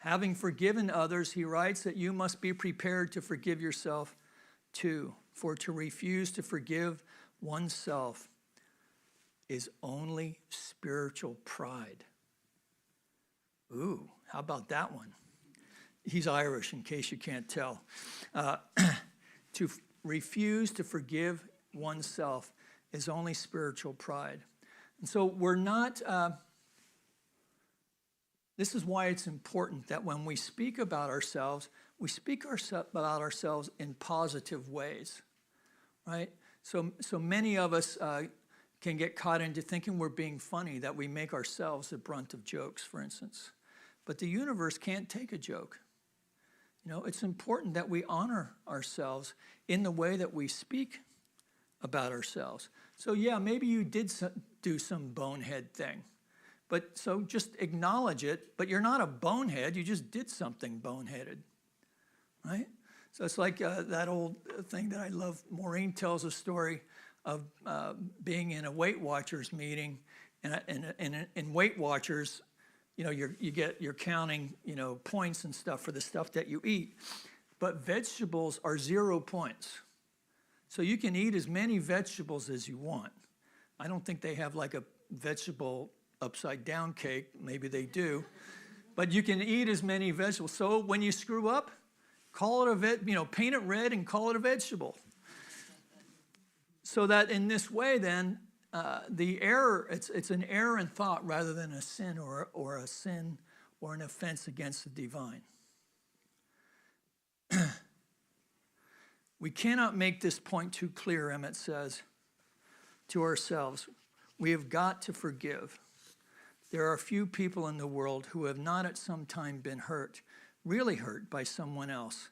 Having forgiven others, he writes that you must be prepared to forgive yourself too. For to refuse to forgive oneself is only spiritual pride. Ooh, how about that one? He's Irish, in case you can't tell. To refuse to forgive oneself is only spiritual pride. And so we're not... This is why it's important that when we speak about ourselves, we speak about ourselves in positive ways, right? So many of us can get caught into thinking we're being funny, that we make ourselves the brunt of jokes, for instance. But the universe can't take a joke. It's important that we honor ourselves in the way that we speak about ourselves. So yeah, maybe you did do some bonehead thing. But so just acknowledge it, but you're not a bonehead, you just did something boneheaded, right? So it's like that old thing that I love. Maureen tells a story of being in a Weight Watchers meeting, and in Weight Watchers, you're counting, points and stuff for the stuff that you eat, but vegetables are 0 points. So you can eat as many vegetables as you want. I don't think they have like a vegetable upside down cake, maybe they do, but you can eat as many vegetables. So when you screw up, call it paint it red and call it a vegetable. So that in this way then, the error, it's an error in thought rather than a sin or a sin or an offense against the divine. We cannot make this point too clear, Emmett says, to ourselves. We have got to forgive. There are few people in the world who have not at some time been hurt, really hurt by someone else,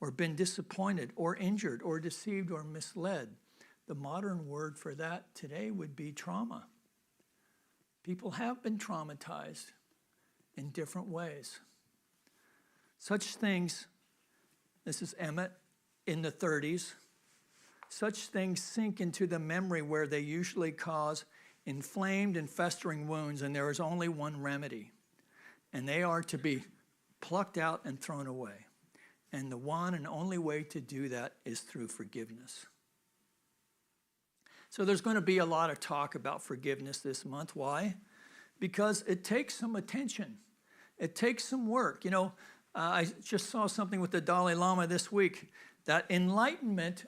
or been disappointed, or injured, or deceived, or misled. The modern word for that today would be trauma. People have been traumatized in different ways. Such things, this is Emmett in the 30s, such things sink into the memory where they usually cause inflamed and festering wounds, and there is only one remedy, and they are to be plucked out and thrown away. And the one and only way to do that is through forgiveness. So there's going to be a lot of talk about forgiveness this month. Why? Because it takes some attention. It takes some work. You know, I just saw something with the Dalai Lama this week, that enlightenment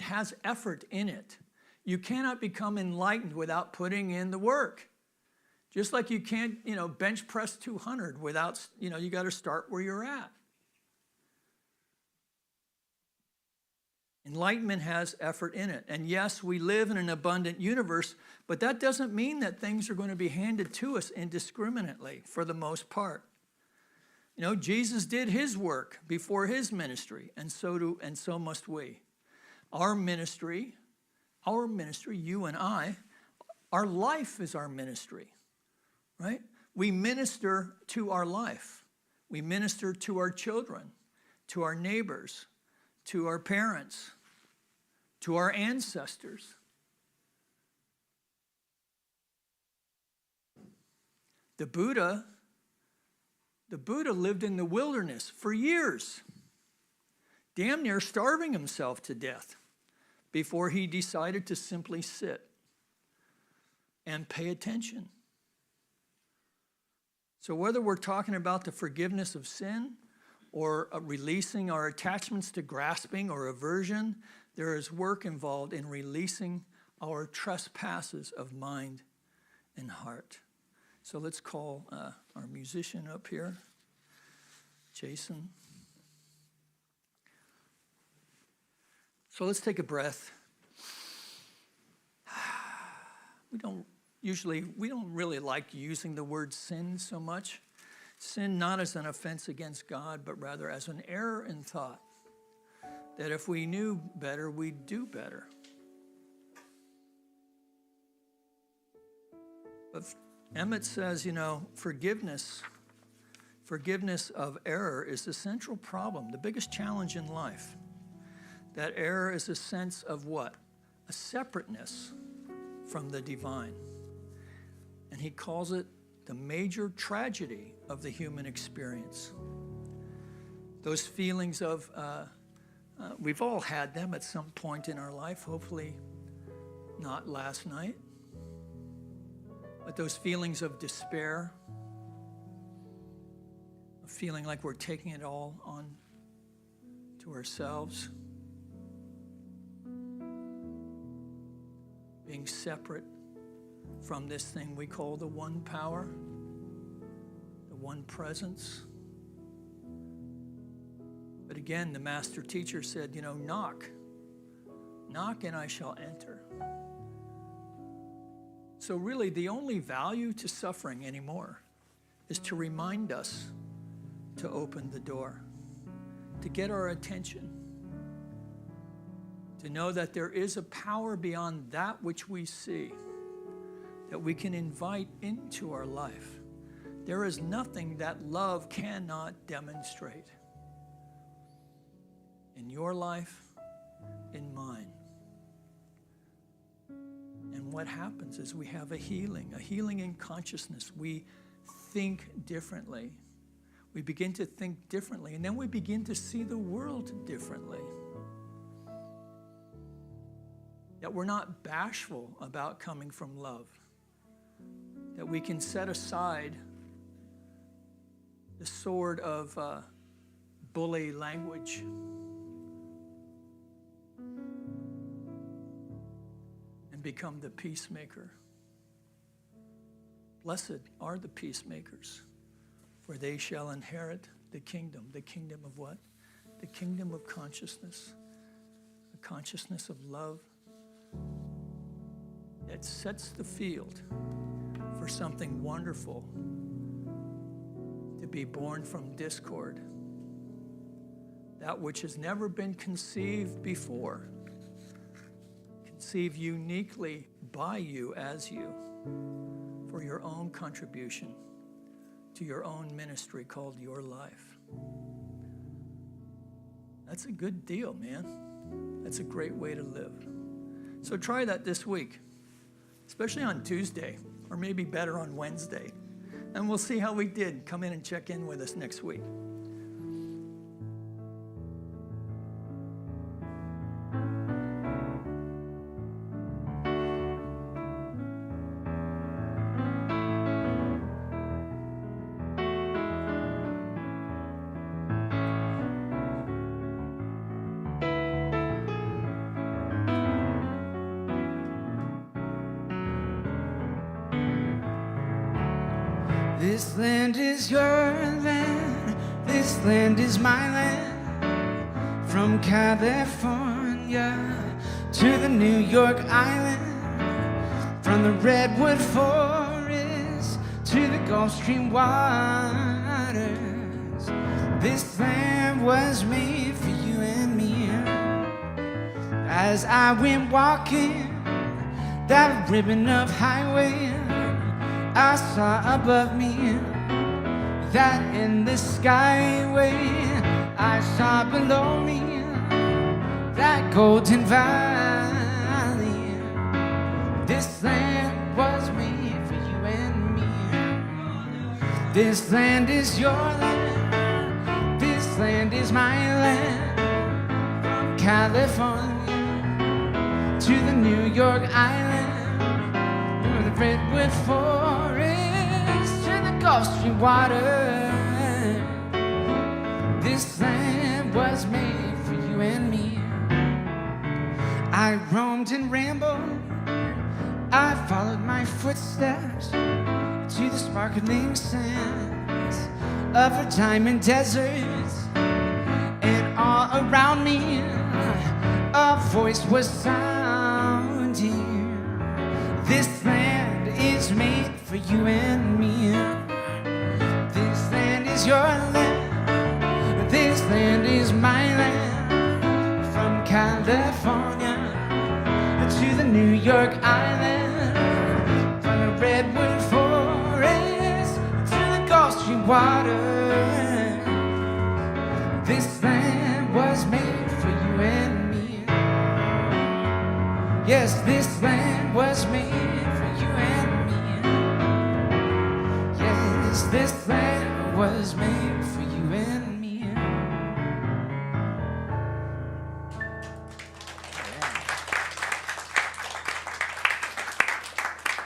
has effort in it. You cannot become enlightened without putting in the work. Just like you can't, bench press 200 without, you got to start where you're at. Enlightenment has effort in it. And yes, we live in an abundant universe, but that doesn't mean that things are going to be handed to us indiscriminately for the most part. Jesus did his work before his ministry, and so must we. Our ministry, you and I, our life is our ministry, right? We minister to our life. We minister to our children, to our neighbors, to our parents, to our ancestors. The Buddha lived in the wilderness for years, damn near starving himself to death before he decided to simply sit and pay attention. So whether we're talking about the forgiveness of sin or releasing our attachments to grasping or aversion, there is work involved in releasing our trespasses of mind and heart. So let's call our musician up here, Jason. So let's take a breath. We don't really like using the word sin so much. Sin not as an offense against God, but rather as an error in thought. That if we knew better, we'd do better. But Emmett says, forgiveness of error is the central problem, the biggest challenge in life. That error is a sense of what? A separateness from the divine. And he calls it the major tragedy of the human experience. Those feelings of, we've all had them at some point in our life, hopefully not last night, but those feelings of despair, of feeling like we're taking it all on to ourselves, being separate from this thing we call the one power, the one presence. But again, the master teacher said, knock and I shall enter. So really, the only value to suffering anymore is to remind us to open the door, to get our attention, to know that there is a power beyond that which we see, that we can invite into our life. There is nothing that love cannot demonstrate in your life, in mine. And what happens is we have a healing in consciousness. We think differently. We begin to think differently, and then we begin to see the world differently. That we're not bashful about coming from love. That we can set aside the sword of bully language and become the peacemaker. Blessed are the peacemakers, for they shall inherit the kingdom. The kingdom of what? The kingdom of consciousness, the consciousness of love that sets the field for something wonderful to be born from discord, that which has never been conceived before, conceived uniquely by you as you for your own contribution to your own ministry called your life. That's a good deal, man. That's a great way to live. So try that this week, especially on Tuesday, or maybe better on Wednesday. And we'll see how we did. Come in and check in with us next week. This land is your land, this land is my land. From California to the New York Island, from the redwood forest to the Gulf Stream waters. This land was made for you and me. As I went walking that ribbon of highway, I saw above me that endless skyway. I saw below me that golden valley. This land was made for you and me. This land is your land, this land is my land. From California to the New York Island, the redwood forest to the Gulf Stream water. This land was made for you and me. I roamed and rambled, I followed my footsteps to the sparkling sands of a diamond deserts. And all around me a voice was sounding. This land is made for you and me. This land is your land, this land is my land. From California to the New York Island, from the redwood forest to the Gulf Stream water. This land was made for you and me. Yes, this land was made for you and me. Yes, this land was made for you and me.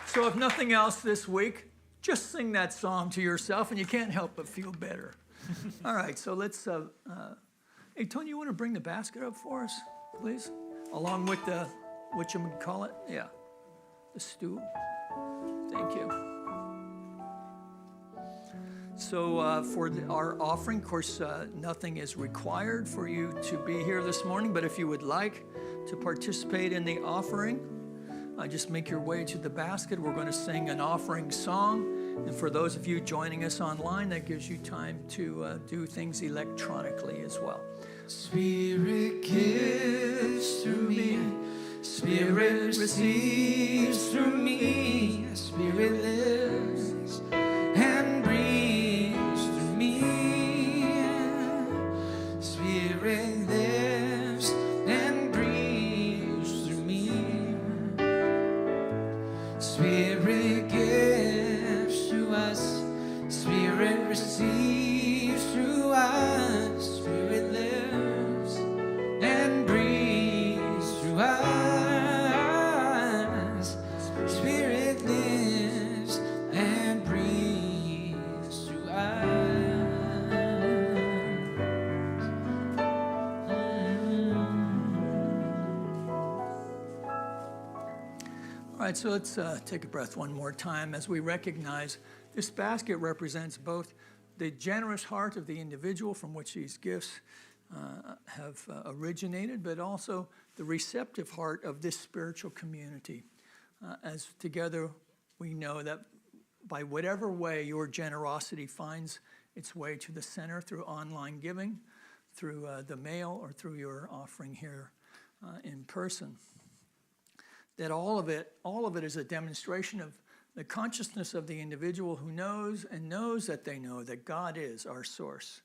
So if nothing else this week, just sing that song to yourself and you can't help but feel better. All right, so let's, hey, Tony, you want to bring the basket up for us, please? Along with the, whatchamacallit? Yeah, the stool. Thank you. So our offering, of course, nothing is required for you to be here this morning, but if you would like to participate in the offering, just make your way to the basket. We're going to sing an offering song. And for those of you joining us online, that gives you time to do things electronically as well. Spirit gives through me, Spirit receives through me, Spirit lives and breathes through me. Spirit lives and breathes through me. Spirit gives through us, Spirit receives through us, Spirit lives and breathes through us. Spirit lives and breathes through us. All right, so let's take a breath one more time as we recognize this basket represents both the generous heart of the individual from which these gifts have originated, but also the receptive heart of this spiritual community. As together we know that by whatever way your generosity finds its way to the center through online giving, through the mail, or through your offering here in person, that all of it is a demonstration of the consciousness of the individual who knows and knows that they know that God is our source,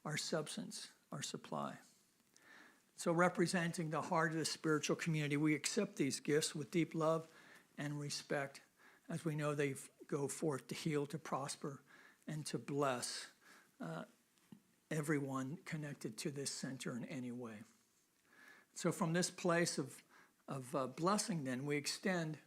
our substance, our supply. So representing the heart of the spiritual community, we accept these gifts with deep love and respect, as we know they go forth to heal, to prosper, and to bless everyone connected to this center in any way. So from this place of blessing, then, we extend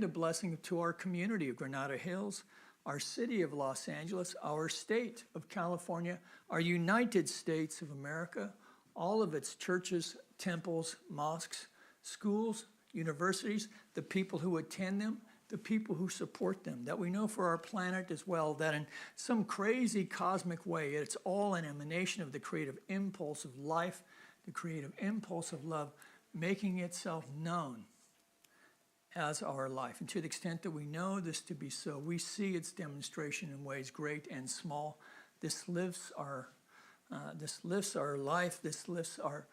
a blessing to our community of Granada Hills, our city of Los Angeles, our state of California, our United States of America, all of its churches, temples, mosques, schools, universities, the people who attend them, the people who support them, that we know for our planet as well, that in some crazy cosmic way, it's all an emanation of the creative impulse of life, the creative impulse of love, making itself known as our life. And to the extent that we know this to be so, we see its demonstration in ways great and small. This lifts our life, this lifts our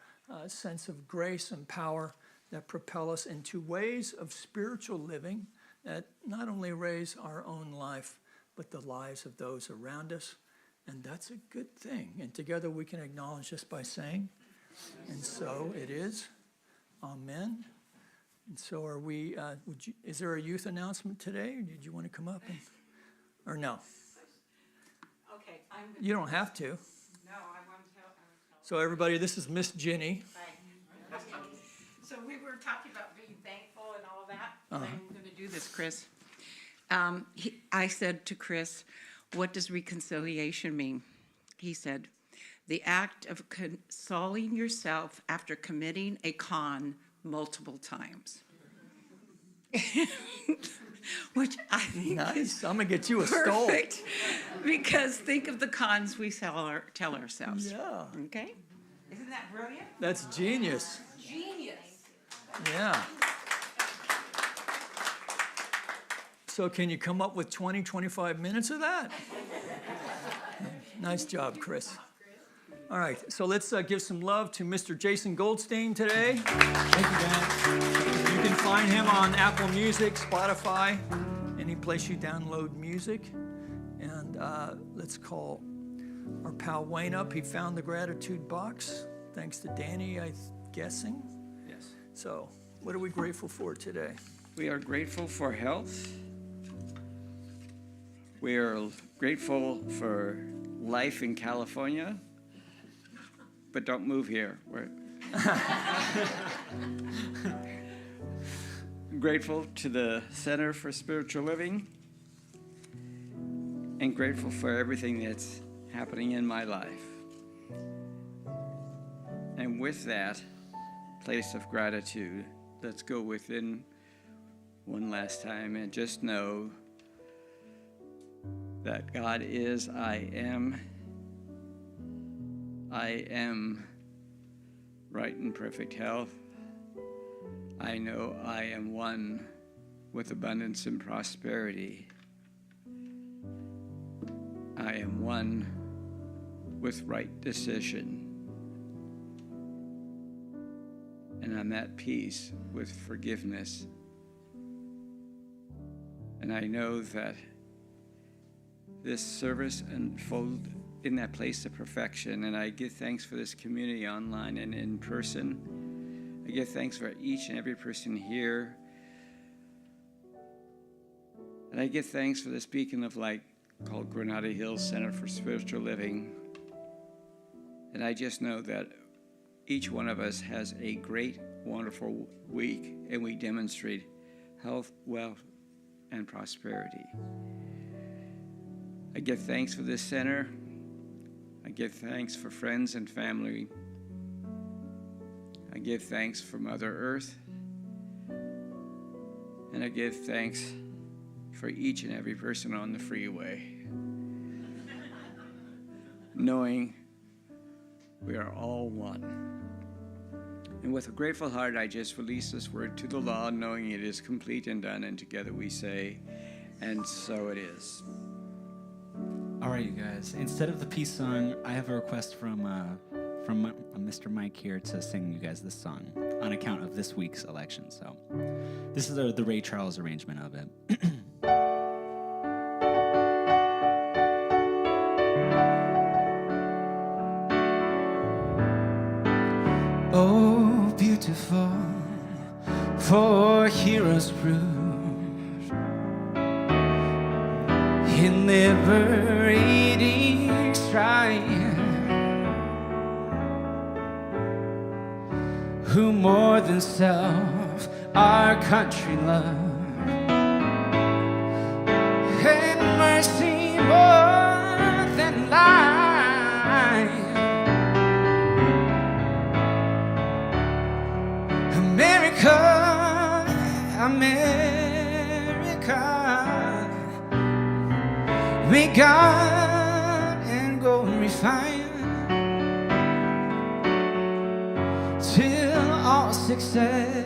sense of grace and power that propel us into ways of spiritual living that not only raise our own life, but the lives of those around us. And that's a good thing. And together we can acknowledge this by saying, and so it is. Amen. And so are we, is there a youth announcement today? Or did you want to come up? Or no? Okay. You don't have to. No, I want to tell. So everybody, this is Miss Ginny. Right. So we were talking about being thankful and all that. And I'm going to do this, Chris. I said to Chris, what does reconciliation mean? He said, the act of consoling yourself after committing a con multiple times. Which I think Nice. is I'm going to get you a stole. perfect. Because think of the cons we tell ourselves. Yeah. Okay? Isn't that brilliant? That's genius. Genius. Yeah. So can you come up with 20, 25 minutes of that? Nice job, Chris. All right, so let's give some love to Mr. Jason Goldstein today. Thank you, Dan. You can find him on Apple Music, Spotify, any place you download music. And let's call our pal Wayne up. He found the gratitude box, thanks to Danny, I'm guessing. Yes. So what are we grateful for today? We are grateful for health. We are grateful for life in California, but don't move here. We're grateful to the Center for Spiritual Living, and grateful for everything that's happening in my life. And with that place of gratitude, let's go within one last time and just know that God is I am. I am right and perfect health. I know I am one with abundance and prosperity. I am one with right decision. And I'm at peace with forgiveness. And I know that this service unfold in that place of perfection. And I give thanks for this community online and in person. I give thanks for each and every person here. And I give thanks for this beacon of light called Granada Hills Center for Spiritual Living. And I just know that each one of us has a great, wonderful week, and we demonstrate health, wealth, and prosperity. I give thanks for this center. I give thanks for friends and family. I give thanks for Mother Earth. And I give thanks for each and every person on the freeway. knowing we are all one. And with a grateful heart, I just release this word to the law, knowing it is complete and done, and together we say, and so it is. All right, you guys. Instead of the peace song, I have a request from Mr. Mike here to sing you guys this song on account of this week's election. So this is the Ray Charles arrangement of it. Oh, beautiful for heroes proved in liberating strife, who more than self our country loved, and mercy more than life. America, America, may God and gold refine till all success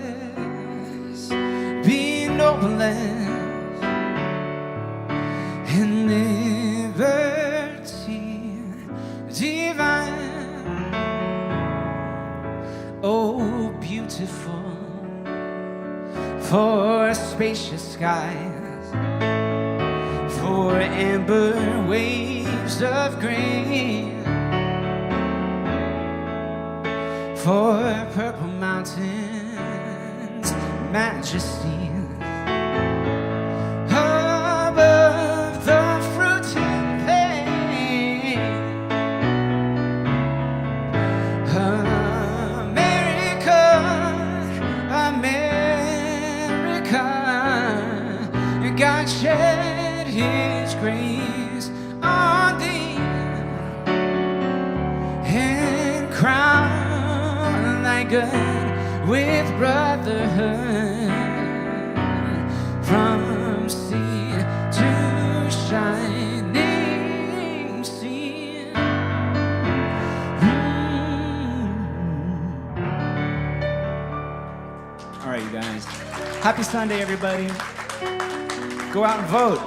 be nobleness and liberty divine. Oh, beautiful for spacious skies, for amber waves of grain, for purple mountains, majesty above the fruiting plain. America, America, God shed His grace on thee and crown thy good with brotherhood from sea to shining sea. All right, you guys. Happy Sunday, everybody. Go out and vote.